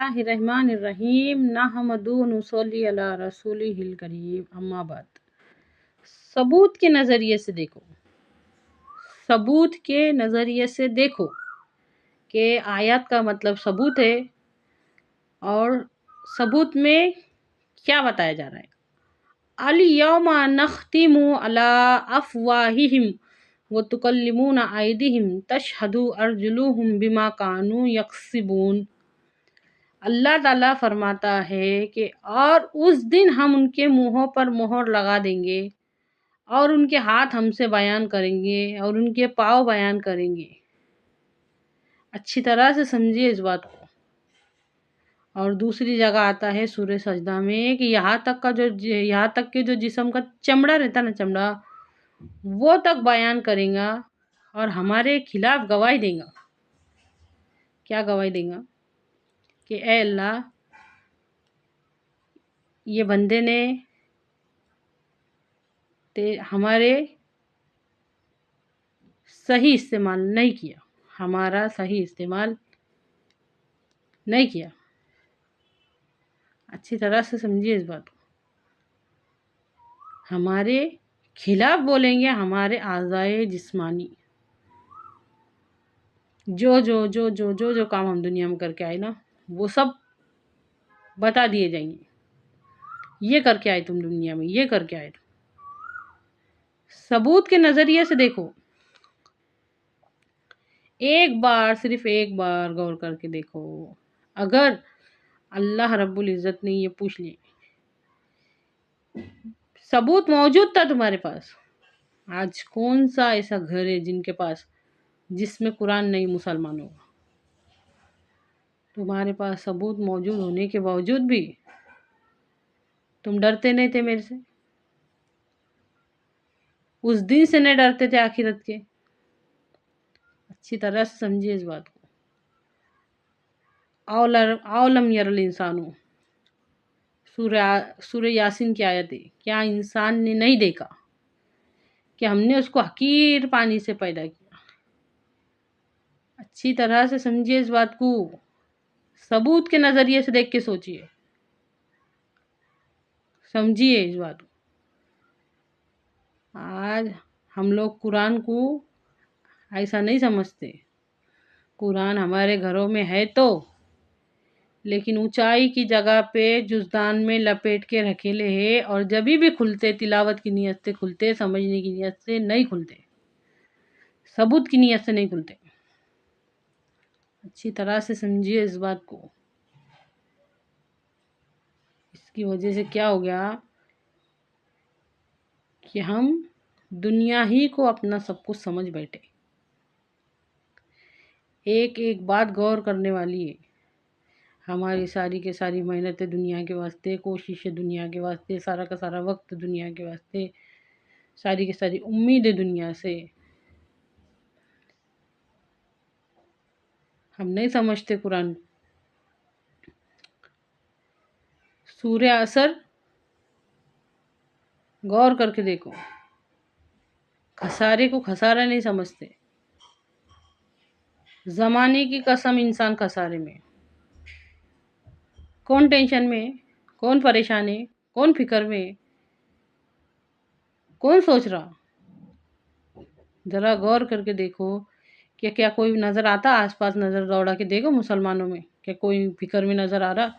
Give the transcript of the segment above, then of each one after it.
बिस्मिल्लाहिर्रहमानिर्रहीम नहमदुहु व नुसल्ली अला रसूलिहिल करीम अम्मा बाद। सबूत के नज़रिए से देखो, सबूत के नज़रिए से देखो कि आयत का मतलब सबूत है और सबूत में क्या बताया जा रहा है। अल यौमा नख्तिमु अला अफवाहिहिम व तुकल्लिमुना अयदीहिम तशहदु अर्जुलुहुम बिमा कानू यक्सिबून। अल्लाह ताला फरमाता है कि और उस दिन हम उनके मुंहों पर मोहर लगा देंगे और उनके हाथ हमसे बयान करेंगे और उनके पाँव बयान करेंगे। अच्छी तरह से समझिए इस बात को। और दूसरी जगह आता है सूरह सजदा में कि यहाँ तक के जो जिस्म का चमड़ा रहता ना, चमड़ा वो तक बयान करेगा और हमारे खिलाफ गवाही देगा। क्या गवाही देगा कि ए अल्लाह, ये बंदे ने हमारे सही इस्तेमाल नहीं किया, हमारा सही इस्तेमाल नहीं किया। अच्छी तरह से समझिए इस बात को। हमारे खिलाफ बोलेंगे हमारे आज़ाए जिस्मानी, जो काम हम दुनिया में करके आए ना, वो सब बता दिए जाएंगे। ये करके आए तुम दुनिया में, ये करके आए तुम। सबूत के नज़रिए से देखो, एक बार, सिर्फ एक बार गौर करके देखो। अगर अल्लाह रब्बुल इज़्ज़त ने ये पूछ ले, सबूत मौजूद था तुम्हारे पास, आज कौन सा ऐसा घर है जिनके पास जिसमें कुरान नहीं मुसलमानों का? तुम्हारे पास सबूत मौजूद होने के बावजूद भी तुम डरते नहीं थे मेरे से, उस दिन से नहीं डरते थे आखिरत के। अच्छी तरह से समझिए इस बात को। औलम यरल इंसानु, सूरह यासीन की आयत है। क्या इंसान ने नहीं देखा कि हमने उसको हकीर पानी से पैदा किया? अच्छी तरह से समझिए इस बात को। सबूत के नज़रिए से देख के सोचिए, समझिए इस बात को। आज हम लोग कुरान को ऐसा नहीं समझते। कुरान हमारे घरों में है तो, लेकिन ऊंचाई की जगह पे जुज़दान में लपेट के रखेले है और जब भी खुलते तिलावत की नीयत से खुलते, समझने की नीयत से नहीं खुलते, सबूत की नीयत से नहीं खुलते। अच्छी तरह से समझिए इस बात को। इसकी वजह से क्या हो गया कि हम दुनिया ही को अपना सब कुछ समझ बैठे। एक एक बात गौर करने वाली है। हमारी सारी के सारी मेहनतें दुनिया के वास्ते, कोशिशें दुनिया के वास्ते, सारा का सारा वक्त दुनिया के वास्ते, सारी की सारी उम्मीदें दुनिया से। हम नहीं समझते कुरान। सूरह असर गौर करके देखो, खसारे को खसारा नहीं समझते। ज़माने की कसम, इंसान खसारे में। कौन टेंशन में, कौन परेशान है, कौन फिक्र में, कौन सोच रहा? ज़रा गौर करके देखो कि क्या कोई नज़र आता? आसपास नज़र दौड़ा के देखो मुसलमानों में, क्या कोई फिक्र में नज़र आ रहा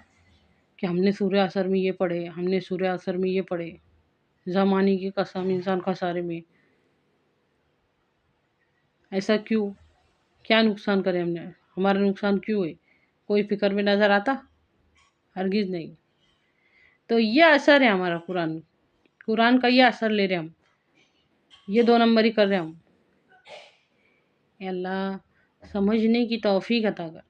कि हमने सूरह असर में ये पढ़े, हमने सूरह असर में ये पढ़े? ज़माने की कसम, इंसान खसारे में। ऐसा क्यों? क्या नुकसान करे हमने? हमारा नुकसान क्यों है? कोई फिक्र में नज़र आता? हरगिज़ नहीं। तो ये असर है हमारा कुरान का, ये असर ले रहे हम, ये 2 नंबरी कर रहे हम। अल्लाह समझने की तौफीक अता कर।